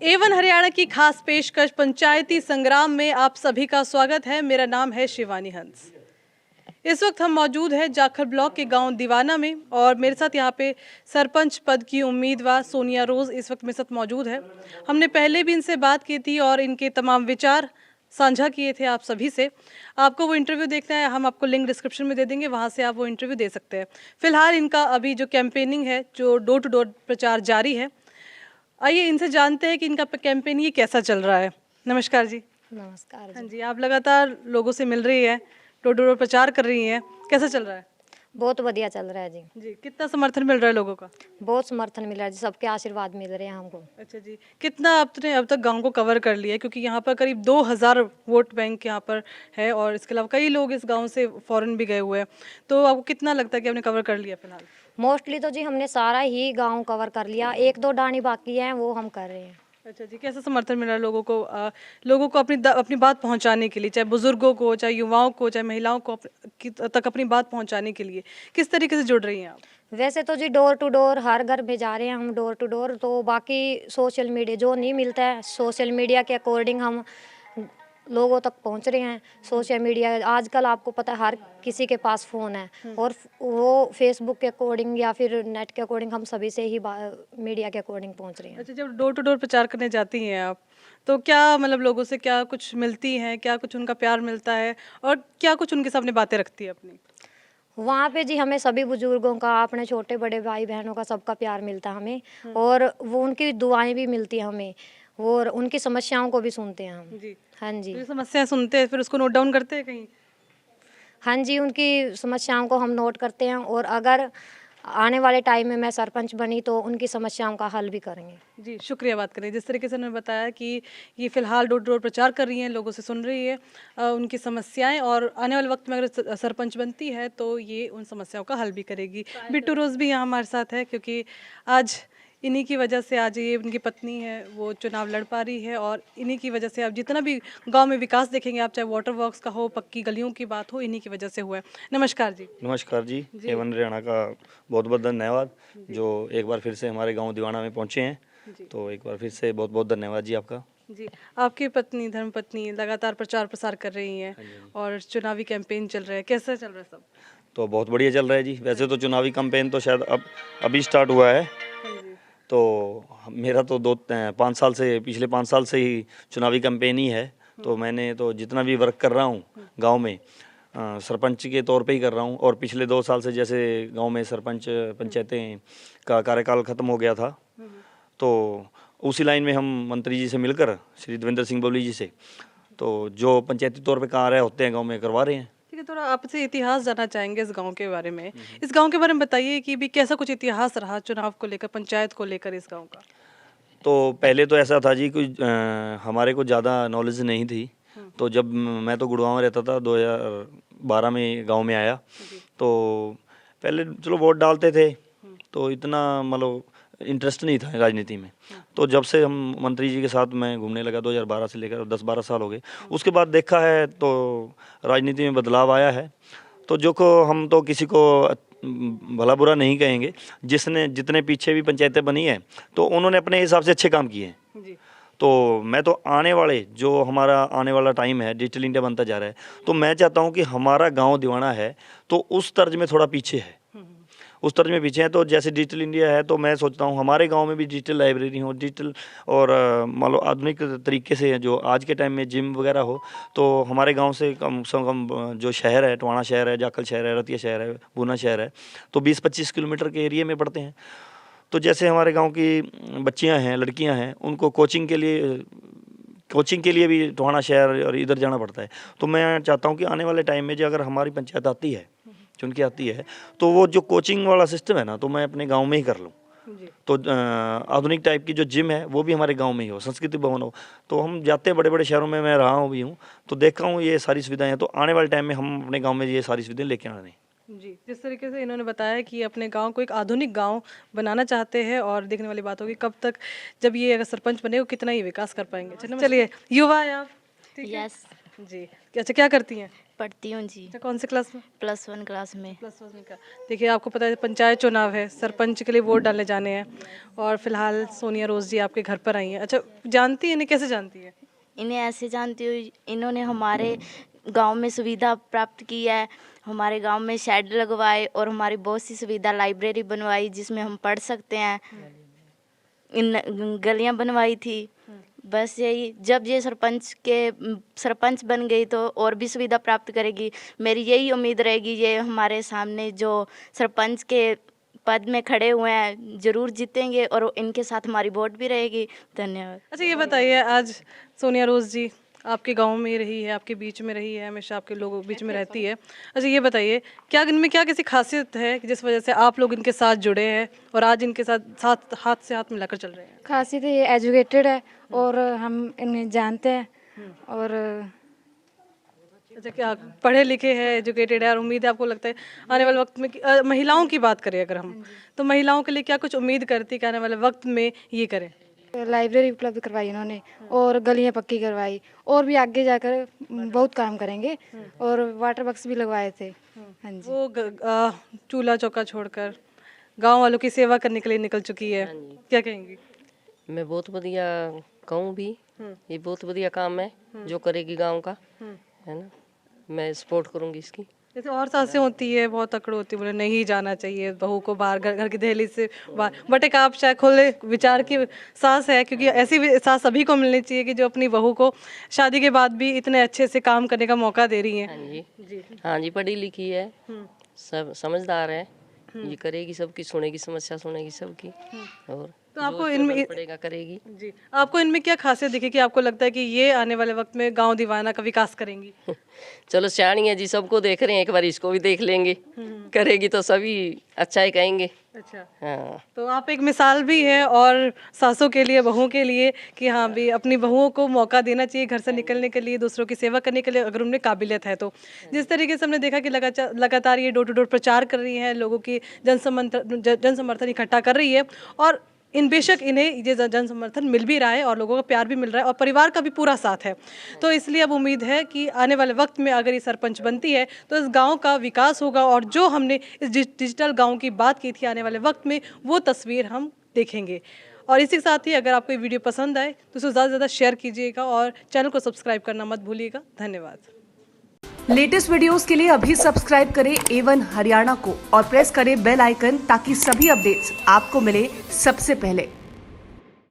Avon Haryana की खास पेशकश पंचायती संग्राम में आप सभी का स्वागत है। मेरा नाम है शिवानी हंस। इस वक्त हम मौजूद हैं जाखल ब्लॉक के गांव दीवाना में और मेरे साथ यहाँ पे सरपंच पद की उम्मीदवार सोनिया रोज इस वक्त मेरे साथ मौजूद है। हमने पहले भी इनसे बात की थी और इनके तमाम विचार साझा किए थे आप सभी से। आपको वो इंटरव्यू देखना है, हम आपको लिंक डिस्क्रिप्शन में दे देंगे, वहाँ से आप वो इंटरव्यू दे सकते हैं। फिलहाल इनका अभी जो कैंपेनिंग है, जो डोर टू डोर प्रचार जारी है। आइए इनसे जानते हैं कि इनका कैंपेन ये कैसा चल रहा है। नमस्कार जी। नमस्कार हाँ जी। जी, आप लगातार लोगों से मिल रही है, डोर टू डोर प्रचार कर रही हैं, कैसा चल रहा है? बहुत बढ़िया चल रहा है जी। जी, कितना समर्थन मिल रहा है लोगों का? बहुत समर्थन मिल रहा है जी, सबके आशीर्वाद मिल रहे हैं हमको। अच्छा जी, कितना आपने अब तक गांव को कवर कर लिया है? क्योंकि यहाँ पर करीब 2000 वोट बैंक यहाँ पर है और इसके अलावा कई लोग इस गांव से फॉरेन भी गए हुए हैं, तो आपको कितना लगता है कि आपने कवर कर लिया फिलहाल? मोस्टली तो जी हमने सारा ही गांव कवर कर लिया, एक दो डाणी बाकी हैं वो हम कर रहे हैं। अच्छा जी, कैसा समर्थन मिला लोगों को? लोगों को अपनी बात पहुंचाने के लिए, चाहे बुजुर्गों को, चाहे युवाओं को, चाहे महिलाओं को तक अपनी बात पहुंचाने के लिए किस तरीके से जुड़ रही हैं आप? वैसे तो जी डोर टू डोर हर घर में जा रहे हैं हम, डोर टू डोर। तो बाकी सोशल मीडिया जो नहीं मिलता है, सोशल मीडिया के अकॉर्डिंग हम लोगों तक पहुंच रहे हैं। सोशल मीडिया आजकल आपको पता है हर किसी के पास फ़ोन है और वो फेसबुक के अकॉर्डिंग या फिर नेट के अकॉर्डिंग हम सभी से ही मीडिया के अकॉर्डिंग पहुंच रहे हैं। अच्छा, जब डोर टू डोर प्रचार करने जाती हैं आप, तो क्या मतलब लोगों से क्या कुछ मिलती हैं, क्या कुछ उनका प्यार मिलता है और क्या कुछ उनके सामने बातें रखती है अपनी? वहाँ पे जी हमें सभी बुजुर्गों का, अपने छोटे बड़े भाई बहनों का, सबका प्यार मिलता है हमें और वो उनकी दुआएं भी मिलती हैं हमें और उनकी समस्याओं को भी सुनते हैं हम। जी, हाँ जी। तो ये समस्याएं सुनते हैं फिर उसको नोट डाउन करते हैं कहीं? हाँ जी, उनकी समस्याओं को हम नोट करते हैं और अगर आने वाले टाइम में मैं सरपंच बनी तो उनकी समस्याओं का हल भी करेंगे। जी, शुक्रिया बात करें। जिस तरीके से उन्होंने बताया कि ये फ़िलहाल डोर टू डोर प्रचार कर रही हैं, लोगों से सुन रही है उनकी समस्याएँ और आने वाले वक्त में अगर सरपंच बनती है तो ये उन समस्याओं का हल भी करेगी। बिट्टू रोज़ भी यहाँ हमारे साथ है क्योंकि आज इन्हीं की वजह से आज ये उनकी पत्नी है वो चुनाव लड़ पा रही है और इन्हीं की वजह से अब जितना भी गाँव में विकास देखेंगे आप, चाहे वाटर वर्क्स का हो, पक्की गलियों की बात हो, इन्हीं की वजह से हुआ है। नमस्कार जी। नमस्कार जी। एवन हरियाणा का बहुत बहुत धन्यवाद जो एक बार फिर से हमारे गांव दीवाना में पहुंचे हैं। तो एक बार फिर से बहुत बहुत धन्यवाद जी आपका। जी, आपकी पत्नी धर्मपत्नी लगातार प्रचार प्रसार कर रही हैं और चुनावी कैंपेन चल रहा है, कैसा चल रहा है सब? तो बहुत बढ़िया चल रहा है जी। वैसे तो चुनावी कैंपेन तो शायद अभी स्टार्ट हुआ है। तो मेरा तो 5 साल से, पिछले 5 साल से ही चुनावी कैंपेन ही है। तो मैंने तो जितना भी वर्क कर रहा हूँ गाँव में सरपंच के तौर पे ही कर रहा हूँ। और पिछले 2 साल से जैसे गांव में सरपंच पंचायतें का कार्यकाल ख़त्म हो गया था, तो उसी लाइन में हम मंत्री जी से मिलकर, श्री देवेंद्र सिंह बबली जी से, तो जो पंचायती तौर पे कार्य होते हैं गांव में करवा रहे हैं। ठीक है, थोड़ा आपसे इतिहास जानना चाहेंगे इस गांव के बारे में। इस गांव के बारे में बताइए कि भी कैसा कुछ इतिहास रहा चुनाव को लेकर, पंचायत को लेकर इस गांव का? तो पहले तो ऐसा था जी, कोई हमारे को ज़्यादा नॉलेज नहीं थी। तो जब मैं तो गुड़गांव में रहता था, 2012 में गांव में आया, तो पहले चलो वोट डालते थे तो इतना मतलब इंटरेस्ट नहीं था राजनीति में। तो जब से हम मंत्री जी के साथ मैं घूमने लगा 2012 से लेकर 10-12 साल हो गए, उसके बाद देखा है तो राजनीति में बदलाव आया है। तो जो को हम तो किसी को भला बुरा नहीं कहेंगे, जिसने जितने पीछे भी पंचायतें बनी है तो उन्होंने अपने हिसाब से अच्छे काम किए हैं। तो मैं तो आने वाले जो हमारा आने वाला टाइम है, डिजिटल इंडिया बनता जा रहा है, तो मैं चाहता हूं कि हमारा गांव दीवाना है तो उस तर्ज में थोड़ा पीछे है, उस तर्ज में पीछे है। तो जैसे डिजिटल इंडिया है तो मैं सोचता हूं हमारे गांव में भी डिजिटल लाइब्रेरी हो, डिजिटल और मान लो आधुनिक तरीके से जो आज के टाइम में जिम वगैरह हो, तो हमारे गांव से कम जो शहर है, टवाणा शहर है, जाखल शहर है, रतिया शहर है, पूना शहर है, तो 20-25 किलोमीटर के एरिए में पड़ते हैं। तो जैसे हमारे गांव की बच्चियां हैं, लड़कियां हैं, उनको कोचिंग के लिए भी टोहाना शहर और इधर जाना पड़ता है। तो मैं चाहता हूं कि आने वाले टाइम में जो अगर हमारी पंचायत आती है, चुन के आती है, तो वो जो कोचिंग वाला सिस्टम है ना, तो मैं अपने गांव में ही कर लूँ। तो आधुनिक टाइप की जो जिम है वो भी हमारे गांव में ही हो, संस्कृति भवन हो। तो हम जाते हैं बड़े बड़े शहरों में, मैं रहा हूँ भी हूँ, तो देखा हूँ ये सारी सुविधाएं हैं। तो आने वाले टाइम में हम अपने गाँव में ये सारी सुविधाएं लेके आने। जी, जिस तरीके से इन्होंने बताया कि अपने गांव को एक आधुनिक गांव बनाना चाहते हैं और देखने वाली बात होगी कब तक, जब ये अगर सरपंच बने, वो कितना ही विकास कर पाएंगे। चलिए, युवा है आप? ठीक है। यस। जी, अच्छा क्या करती हैं? पढ़ती हूँ जी, अच्छा, कौन से क्लास में? +1 क्लास में। +1 का। देखिए, आपको पता है पंचायत चुनाव है, सरपंच के लिए वोट डालने जाने हैं और फिलहाल सोनिया रोज जी आपके घर पर आई हैं। अच्छा, जानती हैं इन्हें, कैसे जानती है? इन्हें ऐसे जानती हूँ, इन्होंने हमारे गांव में सुविधा प्राप्त की है, हमारे गांव में शेड लगवाए और हमारी बहुत सी सुविधा, लाइब्रेरी बनवाई जिसमें हम पढ़ सकते हैं, इन गलियां बनवाई थी। बस यही, जब ये सरपंच बन गई तो और भी सुविधा प्राप्त करेगी। मेरी यही उम्मीद रहेगी, ये हमारे सामने जो सरपंच के पद में खड़े हुए हैं जरूर जीतेंगे और इनके साथ हमारी वोट भी रहेगी। धन्यवाद। अच्छा, ये बताइए, आज सोनिया रोज जी आपके गांव में रही है, आपके बीच में रही है, हमेशा आपके लोगों के बीच में रहती है। अच्छा, ये बताइए, क्या इनमें क्या किसी खासियत है कि जिस वजह से आप लोग इनके साथ जुड़े हैं और आज इनके साथ हाथ से हाथ मिलाकर चल रहे हैं? खासियत ये एजुकेटेड है और हम इन्हें जानते हैं और अच्छा, क्या पढ़े लिखे हैं, एजुकेटेड है और उम्मीद है आपको लगता है आने वाले वक्त में महिलाओं की बात करें अगर हम, तो महिलाओं के लिए क्या कुछ उम्मीद करती है कि आने वाले वक्त में ये करें? लाइब्रेरी उपलब्ध करवाई उन्होंने और गलियां पक्की करवाई और भी आगे जाकर बहुत काम करेंगे और वाटर बक्स भी लगवाए थे। हाँ जी। वो चूल्हा चौका छोड़कर गांव वालों की सेवा करने के लिए निकल चुकी है, क्या कहेंगी? मैं बहुत बढ़िया कहूँ भी, ये बहुत बढ़िया काम है जो करेगी गांव का, है ना। मैं सपोर्ट करूँगी इसकी। जैसे और सासें होती है, बहुत अकड़ होती है, बोले नहीं जाना चाहिए बहू को बाहर, घर की दहलीज से बाहर, बट एक आप शायद खुले विचार की सास है, क्योंकि ऐसी भी सास सभी को मिलनी चाहिए कि जो अपनी बहू को शादी के बाद भी इतने अच्छे से काम करने का मौका दे रही हैं। हाँ जी, हाँ जी, पढ़ी लिखी है, सब समझदार है, ये करेगी सबकी, सुनेगी समस्या, सुनेगी सबकी और तो आपको इनमें पड़ेगा करेगी। जी, आपको इनमें क्या खासियत दिखी कि आपको लगता है कि ये आने वाले वक्त में गांव दीवाना का विकास करेंगी? चलो सियाणी है जी, सबको देख रहे हैं, एक बार इसको भी देख लेंगे, करेगी तो सभी अच्छा ही कहेंगे। अच्छा, हाँ, तो आप एक मिसाल भी है और सासों के लिए, बहुओं के लिए, कि हाँ भी अपनी बहुओं को मौका देना चाहिए घर से निकलने के लिए, दूसरों की सेवा करने के लिए, अगर उनमें काबिलियत है तो। जिस तरीके से हमने देखा कि लगातार ये डोर टू डोर प्रचार कर रही है, लोगों की जन समर्थन इकट्ठा कर रही है और इन बेशक इन्हें ये जन समर्थन मिल भी रहा है और लोगों का प्यार भी मिल रहा है और परिवार का भी पूरा साथ है। तो इसलिए अब उम्मीद है कि आने वाले वक्त में अगर ये सरपंच बनती है तो इस गांव का विकास होगा और जो हमने इस डिजिटल गांव की बात की थी, आने वाले वक्त में वो तस्वीर हम देखेंगे। और इसी के साथ ही अगर आपको ये वीडियो पसंद आए तो उसे ज़्यादा से ज़्यादा शेयर कीजिएगा और चैनल को सब्सक्राइब करना मत भूलिएगा। धन्यवाद। लेटेस्ट वीडियोस के लिए अभी सब्सक्राइब करें A1 हरियाणा को और प्रेस करें बेल आइकन ताकि सभी अपडेट्स आपको मिले सबसे पहले।